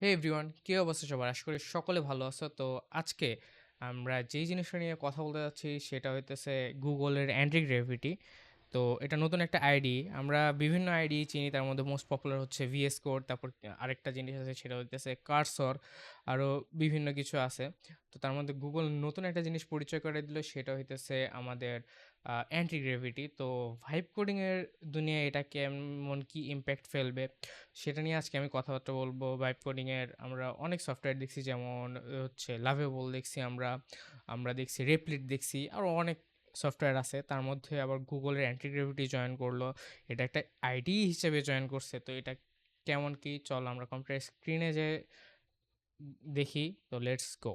হে everyone, কি অবস্থা সবার? আশা করি সকলে ভালো আছো। তো আজকে আমরা যেই জিনিসটা নিয়ে কথা বলতে যাচ্ছি সেটা হইতেছে গুগলের অ্যান্টি গ্র্যাভিটি। তো এটা নতুন একটা আইডি। আমরা বিভিন্ন আইডি চিনি, তার মধ্যে মোস্ট পপুলার হচ্ছে ভিএস কোড, তারপর আরেকটা জিনিস আছে সেটা হইতেছে কার্সর, আরও বিভিন্ন কিছু আছে। তো তার মধ্যে গুগল নতুন একটা জিনিস পরিচয় করে দিল, সেটা হইতেছে আমাদের অ্যান্টি গ্র্যাভিটি। তো ভাইব কোডিংয়ের দুনিয়ায় এটা কেমন কি ইম্প্যাক্ট ফেলবে সেটা নিয়ে আজকে আমি কথাবার্তা বলবো। ভাইব কোডিংয়ের আমরা অনেক সফটওয়্যার দেখছি, যেমন হচ্ছে লাভেবল দেখছি আমরা, আমরা দেখছি রেপ্লিট দেখছি, আরও অনেক সফটওয়্যার আছে। তার মধ্যে আবার গুগলের অ্যান্টিগ্রেভিটি জয়েন করলো, এটা একটা আইডি হিসেবে জয়েন করছে। তো এটা কেমন কি, চল আমরা কম্পিউটার স্ক্রিনে যে দেখি। তো লেটস গো।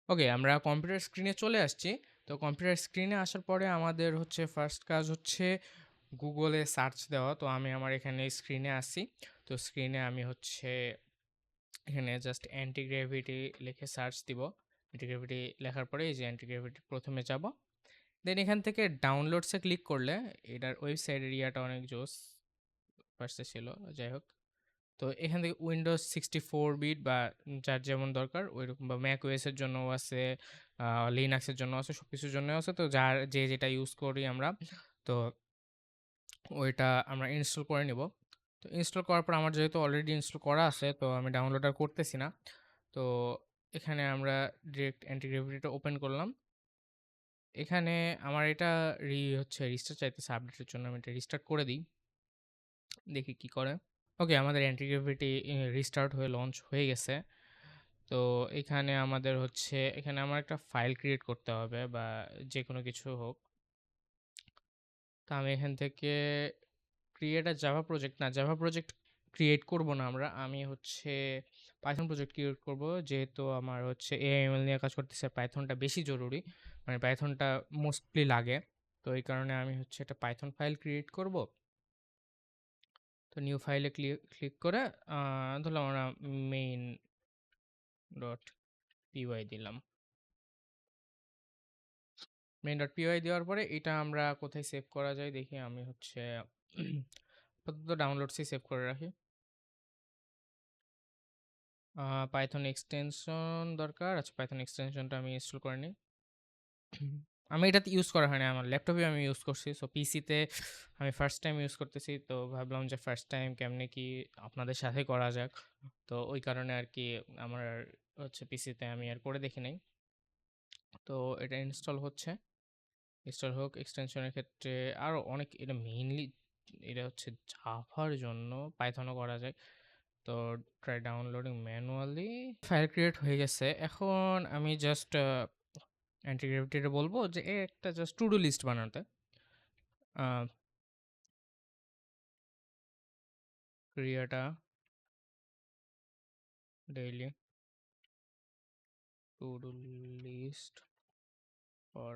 ওকে, আমরা কম্পিউটার স্ক্রিনে চলে আসছি। তো কম্পিউটার স্ক্রিনে আসার পরে আমাদের হচ্ছে ফার্স্ট কাজ হচ্ছে গুগলে সার্চ দেওয়া। তো আমি আমার এখানে স্ক্রিনে আসি। তো স্ক্রিনে আমি হচ্ছে এখানে জাস্ট অ্যান্টি গ্র্যাভিটি লিখে সার্চ দিব। অ্যান্টি গ্র্যাভিটি লেখার পরে এই যে অ্যান্টি গ্র্যাভিটি প্রথমে যাব, দেন এখান থেকে ডাউনলোডসে ক্লিক করলে এটার ওয়েবসাইট এরিয়াটা অনেক জোস ফার্স্টে ছিল, যাই হোক। তো এখান থেকে উইন্ডোজ 64 বিট বা যার যেমন দরকার ওইরকম, বা ম্যাক ওএসের জন্যও আছে, লিনাক্সের জন্য আছে, সব কিছুর জন্য আছে। তো যার যে যেটা ইউজ করি আমরা, তো ওইটা আমরা ইনস্টল করে নিব। তো ইনস্টল করার পর আমার যেহেতু অলরেডি ইনস্টল করা আছে, তো আমি ডাউনলোড আর করতেছি না। তো এখানে আমরা ডিরেক্ট অ্যান্টিগ্রেভিটিটা ওপেন করলাম। এখানে আমার এটা রিস্টার্ট চাইতেছে আপডেটের জন্য, আমি এটা রিস্টার্ট করে দিই, দেখি কি করে। ওকে, আমাদের অ্যান্টিগ্রেভিটি রিস্টার্ট হয়ে লঞ্চ হয়ে গেছে। তো এখানে আমাদের হচ্ছে, এখানে আমার একটা ফাইল ক্রিয়েট করতে হবে, বা যে কোনো কিছু হোক। তো আমি এখান থেকে ক্রিয়েট আ জাভা প্রজেক্ট, না জাভা প্রজেক্ট ক্রিয়েট করব না আমরা, আমি হচ্ছে পাইথন প্রজেক্ট ক্রিয়েট করব। যেহেতু আমার হচ্ছে এআইএমএল নিয়ে কাজ করতেছে, পাইথনটা বেশি জরুরি, মানে পাইথনটা মোস্টলি লাগে। তো এই কারণে আমি হচ্ছে একটা পাইথন ফাইল ক্রিয়েট করব। তো নিউ ফাইলে ক্লিক করে ধরলাম আমরা মেইন ডট পিওয়াই দিলাম। মেইন ডট পিওয়াই দেওয়ার পরে এটা আমরা কোথায় সেভ করা যায় দেখি। আমি হচ্ছে আপাতত ডাউনলোডসই সেভ করে রাখি। পাইথন এক্সটেনশন দরকার, আচ্ছা পাইথন এক্সটেনশনটা আমি ইনস্টল করে নিই। আমি এটাতে ইউজ করা হয় না, আমার ল্যাপটপে আমি ইউজ করছি। সো পিসিতে আমি ফার্স্ট টাইম ইউজ করতেছি, তো ভাবলাম যে ফার্স্ট টাইম কেমনে কি আপনাদের সাথে করা যাক। তো ওই কারণে আর কি আমার হচ্ছে পিসিতে আমি আর করে দেখি নাই। তো এটা ইনস্টল হচ্ছে, ইনস্টল হোক। এক্সটেনশনের ক্ষেত্রে আরও অনেক, এটা মেইনলি এটা হচ্ছে জাভার জন্য, পাইথনও করা যায়। তো try downloading manually. File create হয়ে গেছে। এখন আমি জাস্ট অ্যান্টিগ্রেভিটিটা বলবো যে একটা জাস্ট টু ডু লিস্ট বানাতে। Create a daily to do list for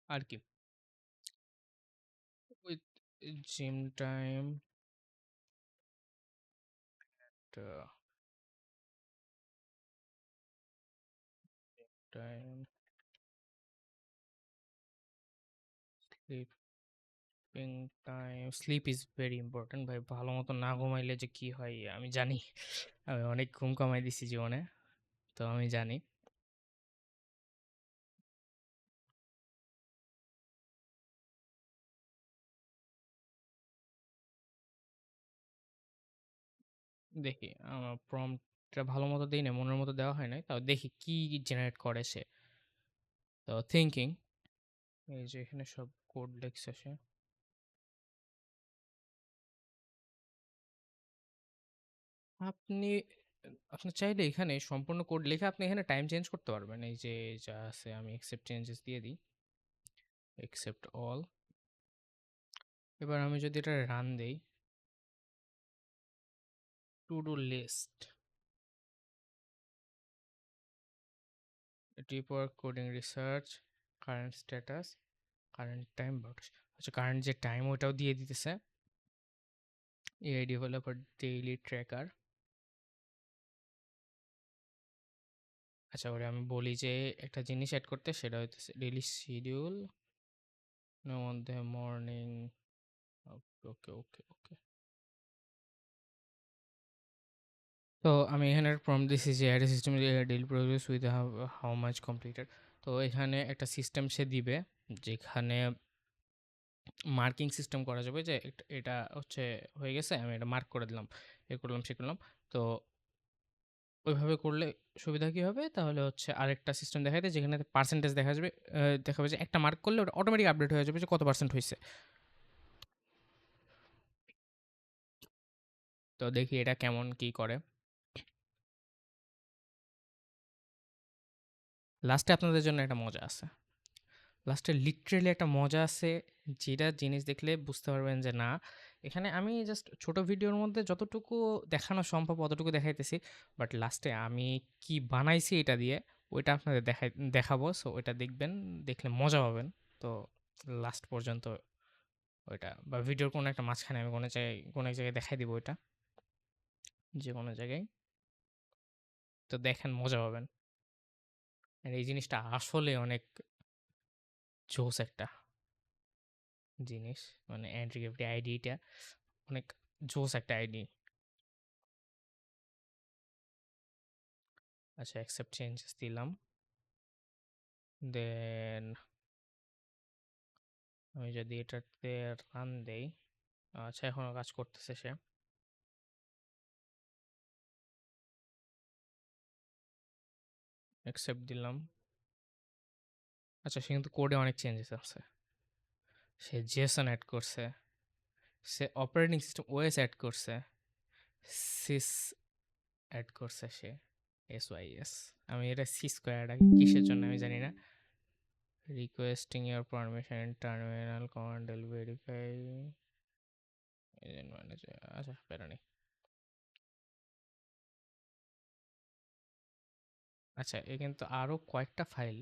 আর কি with gym time time sleeping time. Sleep is very important ভাই, ভালো মতো না ঘুমাইলে যে কি হয় আমি জানি। আমি অনেক ঘুম কামাই দিছি জীবনে, তো আমি জানি। দেখি আমার প্রম্পটটা ভালো মতো দেই না, মনের মতো দেওয়া হয় নাই, তাও দেখি কি জেনারেট করে সে। তো থিঙ্কিং, এই যে এখানে সব কোড লেখছে সে। আপনি আপনি চাইলে এখানে সম্পূর্ণ কোড লিখে আপনি এখানে টাইম চেঞ্জ করতে পারবেন। এই যে যা আছে, আমি অ্যাকসেপ্ট চেঞ্জেস দিয়ে দিই, অ্যাকসেপ্ট অল। এবার আমি যদি এটা রান দেই, to do list, deep work, coding research, current status, current time. আচ্ছা কারেন্ট যে টাইম ওটাও দিয়ে দিতেছে। AI developer daily tracker. আচ্ছা, ওরে আমি বলি যে একটা জিনিস অ্যাড করতে, সেটা হইতেছে ডেইলি শিডিউল মধ্যে morning. Okay okay okay okay. তো আমি এখানে প্রম্পট দিছি যে add system daily progress with how much completed. তো এখানে একটা সিস্টেম সে দিবে, যেখানে মার্কিং সিস্টেম করা যাবে যে এটা হচ্ছে হয়ে গেছে, আমি এটা মার্ক করে দিলাম, এ করলাম সে করলাম। তো ওইভাবে করলে সুবিধা কী হবে, তাহলে হচ্ছে আরেকটা সিস্টেম দেখাই দেয় যেখানে পার্সেন্টেজ দেখা যাবে, দেখাবে যে একটা মার্ক করলে ওটা অটোমেটিক আপডেট হয়ে যাবে যে কত পার্সেন্ট হয়েছে। তো দেখি এটা কেমন কি করে। লাস্টে আপনাদের জন্য একটা মজা আছে, লাস্টে লিটারেলি একটা মজা আছে, যেটা জিনিস দেখলে বুঝতে পারবেন যে না, এখানে আমি জাস্ট ছোট ভিডিওর মধ্যে যতটুকু দেখানো সম্ভব অতটুকু দেখাইতেছি, বাট লাস্টে আমি কি বানাইছি এটা দিয়ে ওইটা আপনাদের দেখাবো। সো ওইটা দেখবেন, দেখলে মজা পাবেন। তো লাস্ট পর্যন্ত ওইটা, বা ভিডিওর কোনো একটা মাঝখানে আমি কোনো এক জায়গায় দেখাই দিব ওইটা, যে কোনো জায়গায়। তো দেখেন, মজা পাবেন। আর এই জিনিসটা আসলে অনেক জোস একটা জিনিস, মানে অ্যান্ট্রি গ্রাফিটি আইডিটা অনেক জোস একটা আইডি। আচ্ছা, অ্যাকসেপ্ট চেঞ্জেস দিলাম। দেন আমি যদি এটাতে রান দেই, আচ্ছা এখনও কাজ করতেছে সে। অ্যাকসেপ্ট দিলাম। আচ্ছা, সে কিন্তু কোডে অনেক চেঞ্জেস আছে। সে জেসন অ্যাড করছে, সে অপারেটিং সিস্টেম ওএস অ্যাড করছে, সিস অ্যাড করছে সে, এসওয়াইএস। আমি এটা সি স্কোয়ার কিসের জন্য আমি জানি না। Requesting your permission terminal command will verify agent manager. আচ্ছা, প্যারা নেই। আচ্ছা, এ কিন্তু আরও কয়েকটা ফাইল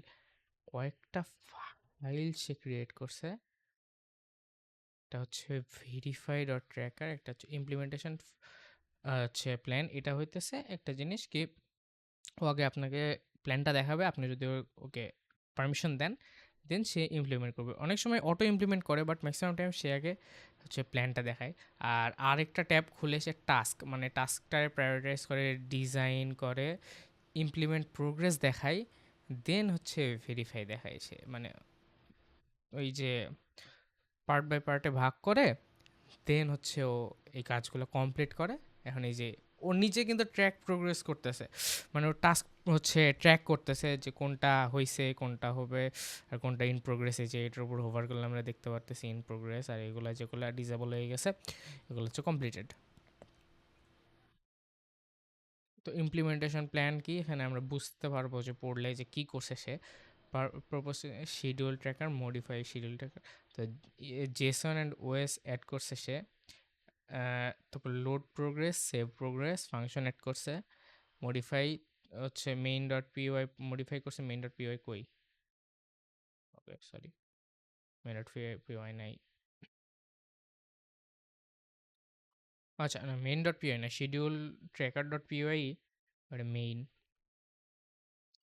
সে ক্রিয়েট করছে। এটা হচ্ছে ভেরিফাই ডট ট্র্যাকার, একটা হচ্ছে ইমপ্লিমেন্টেশন হচ্ছে প্ল্যান। এটা হইতেছে একটা জিনিস কি, ও আগে আপনাকে প্ল্যানটা দেখাবে, আপনি যদি ওকে পারমিশন দেন, দেন সে ইমপ্লিমেন্ট করবে। অনেক সময় অটো ইমপ্লিমেন্ট করে, বাট ম্যাক্সিমাম টাইম সে আগে হচ্ছে প্ল্যানটা দেখায়। আর আরেকটা ট্যাব খুলে সে টাস্ক, মানে টাস্কটারে প্রায়োরিটাইজ করে, ডিজাইন করে, ইমপ্লিমেন্ট প্রোগ্রেস দেখায়, দেন হচ্ছে ভেরিফাই দেখায় সে। মানে ওই যে পার্ট বাই পার্টে ভাগ করে, দেন হচ্ছে ও এই কাজগুলো কমপ্লিট করে। এখন এই যে ও নিজে কিন্তু ট্র্যাক প্রোগ্রেস করতেছে, মানে ও টাস্ক হচ্ছে ট্র্যাক করতেছে যে কোনটা হয়েছে, কোনটা হবে, আর কোনটা ইন প্রোগ্রেস। এই যে এটার উপর হোভার করলে আমরা দেখতে পারতেছি ইন প্রোগ্রেস, আর এগুলো যেগুলো ডিসেবল হয়ে গেছে এগুলো হচ্ছে কমপ্লিটেড। তো ইমপ্লিমেন্টেশন প্ল্যান কি, এখানে আমরা বুঝতে পারবো যে পড়লে যে কী করছে সে। Propose schedule tracker, modify schedule tracker. তো জেসন অ্যান্ড ওএস অ্যাড করছে সে। তারপর load progress, save progress function add করছে। মডিফাই হচ্ছে মেইন ডট পিওয়াই মডিফাই করছে, মেইন ডট পিওয়াই কই, okay sorry, main dot py নাই। আচ্ছা না, মেইন ডট পিওয়াই না, শিডিউল ট্র্যাকার ডট পিওয়াই, ওটা মেইন।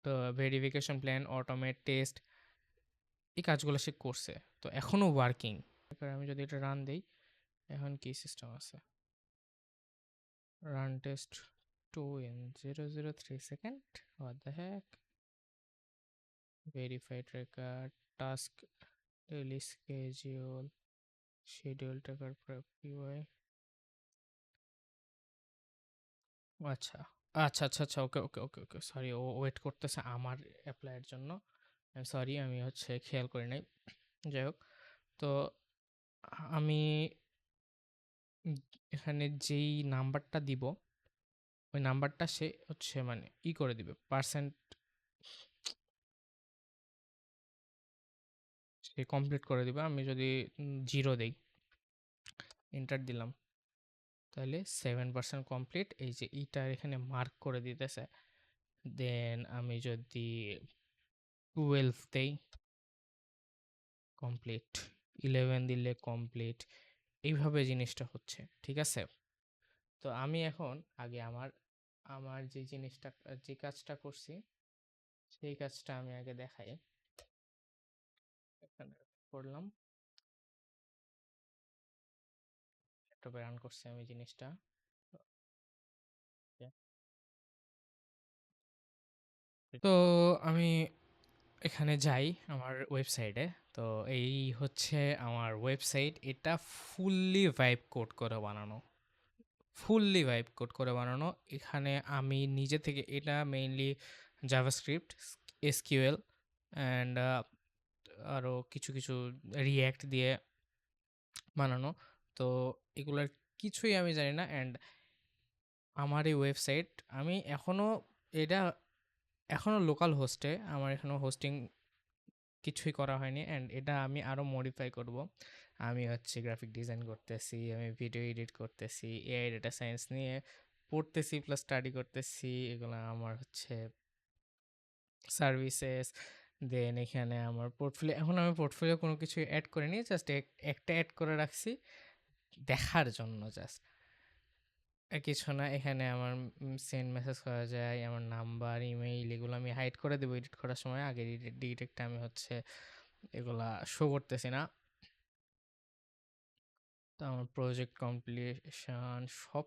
তো ভেরিফিকেশন প্ল্যান, অটোমেট, টেস্ট, এই কাজগুলো সে করছে। তো এখনও ওয়ার্কিং। আমি যদি এটা রান দিই, এখন কি সিস্টেম আছে, run test 2 in 003 second, what the heck, verify tracker, task, daily schedule, schedule tracker, prep UI। আচ্ছা আচ্ছা আচ্ছা আচ্ছা, ওকে ওকে ওকে ওকে, সরি, ও ওয়েট করতেছে আমার অ্যাপ্লাইয়ের জন্য। সরি, আমি হচ্ছে খেয়াল করি নাই। যাই হোক, তো আমি এখানে যেই নাম্বারটা দিব, ওই নাম্বারটা সে হচ্ছে মানে করে দিবে পার্সেন্ট, সে কমপ্লিট করে দিবে। আমি যদি 0 দেই, এন্টার দিলাম, তাহলে 7% কমপ্লিট, এই যে এইটা এখানে মার্ক করে দিতেছে। দেন আমি যদি 12 দেই, কমপ্লিট, 11 দিলে কমপ্লিট। এইভাবে জিনিসটা হচ্ছে, ঠিক আছে। তো আমি এখন আগে আমার যে জিনিসটা যে কাজটা করছি সেই কাজটা আমি আগে দেখাই। এখানে করলাম, ল্যাপটপে রান করছি আমি জিনিসটা। তো আমি এখানে যাই আমার ওয়েবসাইটে। তো এই হচ্ছে আমার ওয়েবসাইট। এটা ফুললি ভাইব কোড করে বানানো। ফুললি ভাইব কোড করে বানানো। এখানে আমি নিজে থেকে এটা মেইনলি জাভাস্ক্রিপ্ট, এসকিউএল অ্যান্ড আরও কিছু রিয়্যাক্ট দিয়ে বানানো। তো এগুলার কিছুই আমি জানি না। অ্যান্ড আমার এই ওয়েবসাইট আমি এটা এখনও লোকাল হোস্টে, আমার এখনও হোস্টিং কিছুই করা হয়নি। অ্যান্ড এটা আমি আরও মডিফাই করব। আমি হচ্ছে গ্রাফিক ডিজাইন করতেছি, আমি ভিডিও এডিট করতেছি, এআই ডেটা সায়েন্স নিয়ে পড়তেছি প্লাস স্টাডি করতেছি। এগুলো আমার হচ্ছে সার্ভিসেস। দেন এখানে আমার পোর্টফোলিও, এখন আমি পোর্টফোলিও কোনো কিছু অ্যাড করিনি, জাস্ট একটা অ্যাড করে রাখছি দেখার জন্য জাস্ট, কিছু না। এখানে আমার সেন্ড মেসেজ করা যায়, আমার নাম্বার, ইমেইল এগুলো আমি হাইড করে দেবো এডিট করার সময়। আগে ডিরেক্ট আমি হচ্ছে এগুলা শো করতেছি না। তো আমার প্রজেক্ট কমপ্লিশন সব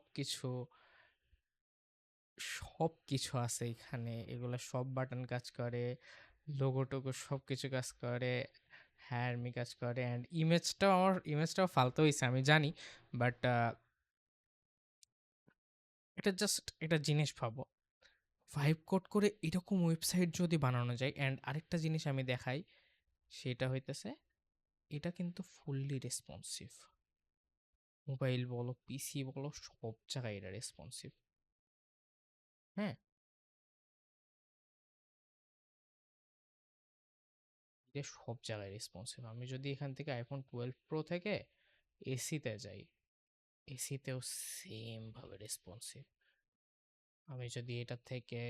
কিছু আছে এখানে। এগুলা সব বাটন কাজ করে, লোগো টোগো সব কিছু কাজ করে, হ্যাঁ আর্মি কাজ করে। অ্যান্ড ইমেজটাও ফালতু হয়েছে আমি জানি, বাট এটা জাস্ট একটা জিনিস ভাবো, ভাইব কোড করে এরকম ওয়েবসাইট যদি বানানো যায়। অ্যান্ড আরেকটা জিনিস আমি দেখাই, সেটা হইতেছে এটা কিন্তু ফুললি রেসপন্সিভ। মোবাইল বলো, পিসি বলো, সব জায়গায় এটা রেসপন্সিভ। হ্যাঁ, এটা সব জায়গায় রেসপন্সিভ। আমি যদি এখান থেকে আইফোন 12 প্রো থেকে এসিতে যাই, এসিতেও সেম ভাবে রেসপন্সিভ। আমি যদি এটা থেকে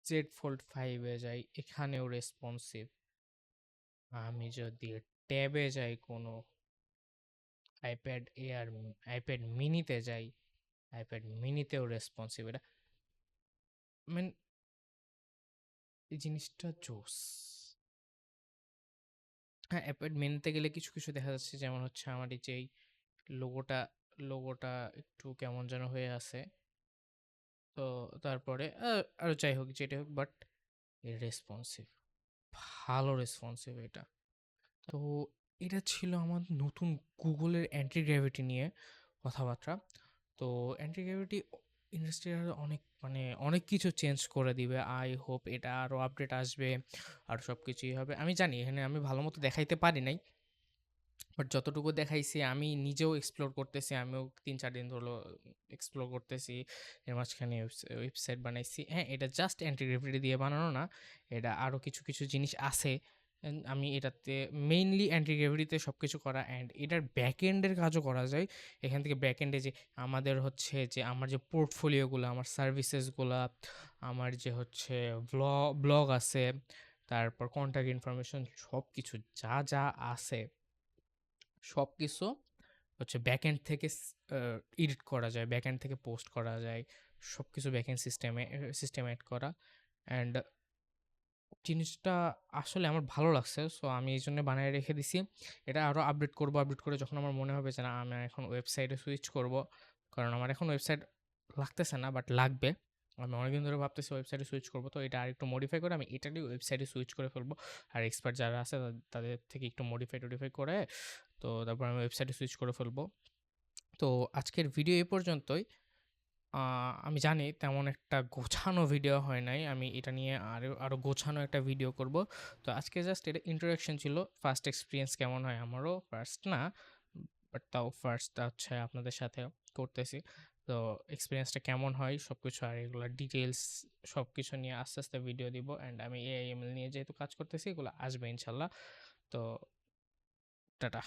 জেড ফোল্ড 5-এ যাই, এখানেও রেসপন্সিভ। আমি যদি ট্যাবে যাই, কোনো আইপ্যাড এয়ার, আইপ্যাড মিনিতে যাই, আইপ্যাড মিনিতেও রেসপন্সিভ। এটা মানে এই জিনিসটা জোস। হ্যাঁ, আইপ্যাড মিনিতে গেলে কিছু দেখা যাচ্ছে, যেমন হচ্ছে আমার এই যে লোগোটা লোগোটা একটু কেমন যেন হয়ে আছে। তো তারপরে আর যাই হোক, যেটা হোক, বাট রেসপন্সিভ, ভালো রেসপন্সিভ এটা। তো এটা ছিল আমার নতুন গুগলের অ্যান্টি গ্র্যাভিটি নিয়ে কথাবার্তা। তো অ্যান্টি গ্র্যাভিটি ইন্ডাস্ট্রি আরও অনেক কিছু চেঞ্জ করে দিবে। আই হোপ এটা আরও আপডেট আসবে, আর সব কিছুই হবে। আমি জানি এখানে আমি ভালো মতো দেখাইতে পারি নাই, বাট যতটুকু দেখাইছি আমি নিজেও এক্সপ্লোর করতেছি। আমিও 3-4 দিন হলো এক্সপ্লোর করতেছি। এর মাঝখানে ওয়েবসাইট বানাইছি। হ্যাঁ, এটা জাস্ট অ্যান্টি গ্র্যাভিটি দিয়ে বানানো না, এটা আরও কিছু জিনিস আছে। আমি এটাতে মেইনলি অ্যান্টি গ্র্যাভিটিতে সব কিছু করা, অ্যান্ড এটার ব্যাক এন্ডের কাজও করা যায়। এখান থেকে ব্যাক এন্ডে যে আমাদের হচ্ছে যে আমার যে পোর্টফোলিওগুলো, আমার সার্ভিসেসগুলা, আমার যে হচ্ছে ব্লগ আছে, তারপর কন্ট্যাক্ট ইনফরমেশন, সব কিছু যা যা আছে সব কিছু হচ্ছে ব্যাকএন্ড থেকে এডিট করা যায়, ব্যাকএন্ড থেকে পোস্ট করা যায়। সব কিছু ব্যাকএন্ড সিস্টেমে অ্যাড করা। অ্যান্ড জিনিসটা আসলে আমার ভালো লাগছে, সো আমি এই জন্য বানিয়ে রেখে দিছি। এটা আরও আপডেট করে যখন আমার মনে হবে যে না, আমি এখন ওয়েবসাইটে সুইচ করব, কারণ আমার এখন ওয়েবসাইট লাগতেছে না, বাট লাগবে। আমি অনেকদিন ধরে ভাবতেছি ওয়েবসাইটে সুইচ করবো, তো এটা আরেকটু মডিফাই করে আমি এটারই ওয়েবসাইটে সুইচ করে ফেলবো। আর এক্সপার্ট যারা আছে তাদের থেকে একটু মডিফাই করে, তো তারপর আমি ওয়েবসাইটে সুইচ করে ফেলবো। তো আজকের ভিডিও এই পর্যন্তই। আমি জানি তেমন একটা গোছানো ভিডিও হয় নাই। আমি এটা নিয়ে আরও গোছানো একটা ভিডিও করব। তো আজকে জাস্ট এটা ইন্ট্রোডাকশন ছিল। ফার্স্ট এক্সপেরিয়েন্স কেমন হয়, আমারও ফার্স্ট না, বাট তাও ফার্স্টটা হচ্ছে আপনাদের সাথে করতেছি। তো এক্সপেরিয়েন্সটা কেমন হয় সব কিছু, আর এগুলো ডিটেলস সব কিছু নিয়ে আস্তে আস্তে ভিডিও দিব। অ্যান্ড আমি এআইএমএল নিয়ে যেহেতু কাজ করতেছি, এগুলো আসবে ইনশাল্লাহ। তো টাটা।